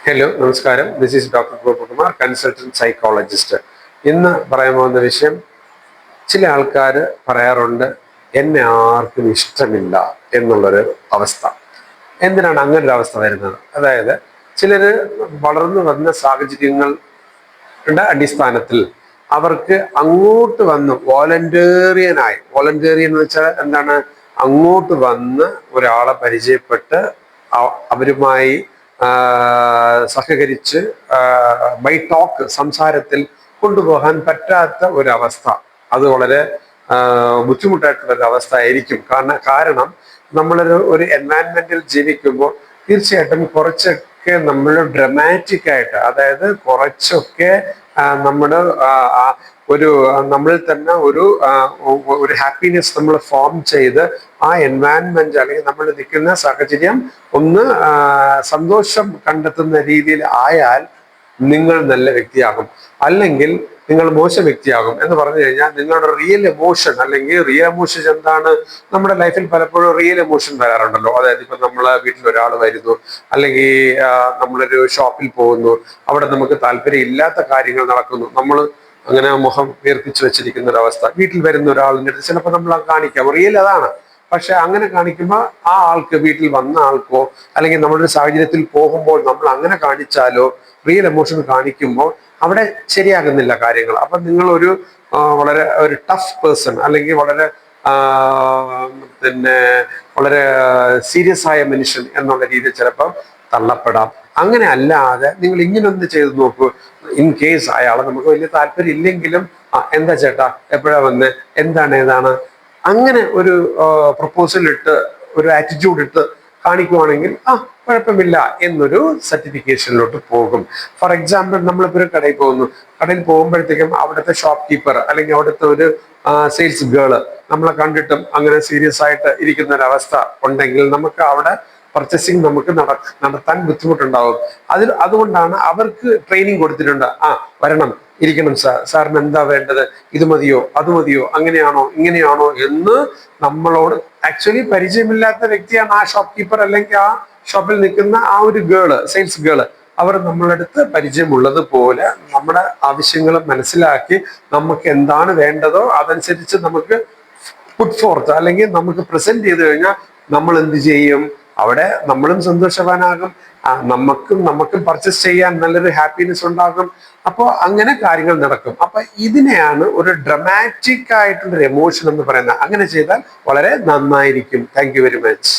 Hello നമസ്കാരം. This is doctor Gopakumar, consultant psychologist. ഇന്ന് പറയാൻ പോകുന്ന വിഷയം, ചില ആൾക്കാർ പറയാറുണ്ട് എന്നെ ആർക്കും ഇഷ്ടമില്ല എന്നുള്ളൊരു അവസ്ഥ. എന്തിനാണ് അങ്ങനെ ഒരു അവസ്ഥ വരുന്നത്? അതായത് ചിലർ വളർന്നു വന്ന സാഹചര്യങ്ങളുടെ അടിസ്ഥാനത്തിൽ അവർക്ക് അങ്ങോട്ട് വന്ന് വോളണ്ടേറിയൻ എന്ന് വെച്ചാൽ എന്താണ്, അങ്ങോട്ട് വന്ന് ഒരാളെ പരിചയപ്പെട്ട് അവരുമായി സഹകരിച്ച് ബൈ ടോക്ക്, സംസാരത്തിൽ കൊണ്ടുപോകാൻ പറ്റാത്ത ഒരവസ്ഥ. അത് വളരെ ബുദ്ധിമുട്ടായിട്ടുള്ള ഒരു അവസ്ഥ ആയിരിക്കും. കാരണം നമ്മളൊരു എൻവയൺമെന്റിൽ ജീവിക്കുമ്പോൾ തീർച്ചയായിട്ടും കുറച്ചൊക്കെ നമ്മൾ ഡ്രമാറ്റിക് ആയിട്ട്, അതായത് കുറച്ചൊക്കെ നമ്മുടെ ഒരു നമ്മളിൽ തന്നെ ഒരു ഹാപ്പിനെസ് നമ്മൾ ഫോം ചെയ്ത് ആ എൻവയൺമെന്റ് അല്ലെങ്കിൽ നമ്മൾ നിൽക്കുന്ന സാഹചര്യം ഒന്ന് സന്തോഷം കണ്ടെത്തുന്ന രീതിയിൽ ആയാൽ നിങ്ങൾ നല്ല വ്യക്തിയാകും. അല്ലെങ്കിൽ നിങ്ങൾ മോശം വ്യക്തിയാകും. എന്ന് പറഞ്ഞു കഴിഞ്ഞാൽ നിങ്ങളുടെ റിയൽ എമോഷൻ, അല്ലെങ്കിൽ റിയൽ എമോഷൻ എന്താണ്? നമ്മുടെ ലൈഫിൽ പലപ്പോഴും റിയൽ എമോഷൻ വരാറുണ്ടല്ലോ. അതായത് ഇപ്പൊ നമ്മളെ വീട്ടിൽ ഒരാൾ വരുന്നു, അല്ലെങ്കിൽ നമ്മളൊരു ഷോപ്പിൽ പോകുന്നു, അവിടെ നമുക്ക് താല്പര്യം ഇല്ലാത്ത കാര്യങ്ങൾ നടക്കുന്നു, നമ്മൾ അങ്ങനെ മുഖം വീർപ്പിച്ചു വെച്ചിരിക്കുന്ന ഒരവസ്ഥ. വീട്ടിൽ വരുന്ന ഒരാളിൻ്റെ അടുത്ത് ചിലപ്പോൾ നമ്മൾ കാണിക്കാം, റിയൽ അതാണ്. പക്ഷെ അങ്ങനെ കാണിക്കുമ്പോൾ ആ ആൾക്ക്, വീട്ടിൽ വന്ന ആൾക്കോ അല്ലെങ്കിൽ നമ്മളൊരു സാഹചര്യത്തിൽ പോകുമ്പോൾ നമ്മൾ അങ്ങനെ കാണിച്ചാലോ, റിയൽ എമോഷൻ കാണിക്കുമ്പോൾ അവിടെ ശരിയാകുന്നില്ല കാര്യങ്ങൾ. അപ്പൊ നിങ്ങൾ വളരെ ഒരു ടഫ് പേഴ്സൺ, അല്ലെങ്കിൽ പിന്നെ വളരെ സീരിയസ് ആയ മനുഷ്യൻ എന്നുള്ള രീതിയിൽ ചിലപ്പോൾ തള്ളപ്പെടാം. അങ്ങനെ അല്ലാതെ നിങ്ങൾ ഇങ്ങനൊന്ന് ചെയ്ത് നോക്കൂ. ഇൻ കേസ് അയാളെ നമുക്ക് വലിയ താല്പര്യം ഇല്ലെങ്കിലും, എന്താ ചേട്ടാ എപ്പോഴാ വന്ന്, എന്താണ് ഏതാണ്, അങ്ങനെ ഒരു പ്രപ്പോസൽ ഇട്ട്, ഒരു ആറ്റിറ്റ്യൂഡ് ഇട്ട് കാണിക്കുവാണെങ്കിൽ കുഴപ്പമില്ല എന്നൊരു സർട്ടിഫിക്കേഷനിലോട്ട് പോകും. ഫോർ എക്സാമ്പിൾ, നമ്മളിപ്പോൾ ഒരു കടയിൽ പോകുമ്പോഴത്തേക്കും അവിടുത്തെ ഷോപ്പ് കീപ്പർ അല്ലെങ്കിൽ അവിടുത്തെ ഒരു സെയിൽസ് ഗേള് നമ്മളെ കണ്ടിട്ടും അങ്ങനെ സീരിയസ് ആയിട്ട് ഇരിക്കുന്ന ഒരു അവസ്ഥ ഉണ്ടെങ്കിൽ നമുക്ക് അവിടെ പർച്ചേസിങ് നമുക്ക് നടത്താൻ ബുദ്ധിമുട്ടുണ്ടാവും. അതുകൊണ്ടാണ് അവർക്ക് ട്രെയിനിങ് കൊടുത്തിട്ടുണ്ട്. വരണം, ഇരിക്കണം സാറിന് എന്താ വേണ്ടത്, ഇത് മതിയോ അത് മതിയോ, അങ്ങനെയാണോ ഇങ്ങനെയാണോ എന്ന് നമ്മളോട്. ആക്ച്വലി പരിചയമില്ലാത്ത വ്യക്തിയാണ് ആ ഷോപ്പ് കീപ്പർ, അല്ലെങ്കിൽ ആ ഷോപ്പിൽ നിൽക്കുന്ന ആ ഒരു സെയിൽസ് ഗേള്. അവർ നമ്മളടുത്ത് പരിചയമുള്ളത് പോലെ നമ്മുടെ ആവശ്യങ്ങൾ മനസ്സിലാക്കി നമുക്ക് എന്താണ് വേണ്ടതോ അതനുസരിച്ച് നമുക്ക് പുട്ട് ഫോർത്ത്, അല്ലെങ്കിൽ നമുക്ക് പ്രസന്റ് ചെയ്ത് കഴിഞ്ഞാൽ നമ്മൾ എന്ത് ചെയ്യും? അവിടെ നമ്മളും സന്തോഷവാനാകും, നമുക്കും പർച്ചേസ് ചെയ്യാൻ നല്ലൊരു ഹാപ്പിനെസ് ഉണ്ടാകും. അപ്പോൾ അങ്ങനെ കാര്യങ്ങൾ നടക്കും. അപ്പൊ ഇതിനെയാണ് ഒരു ഡ്രമാറ്റിക് ആയിട്ടുള്ളൊരു എമോഷൻ എന്ന് പറയുന്നത്. അങ്ങനെ ചെയ്താൽ വളരെ നന്നായിരിക്കും. Thank you very much.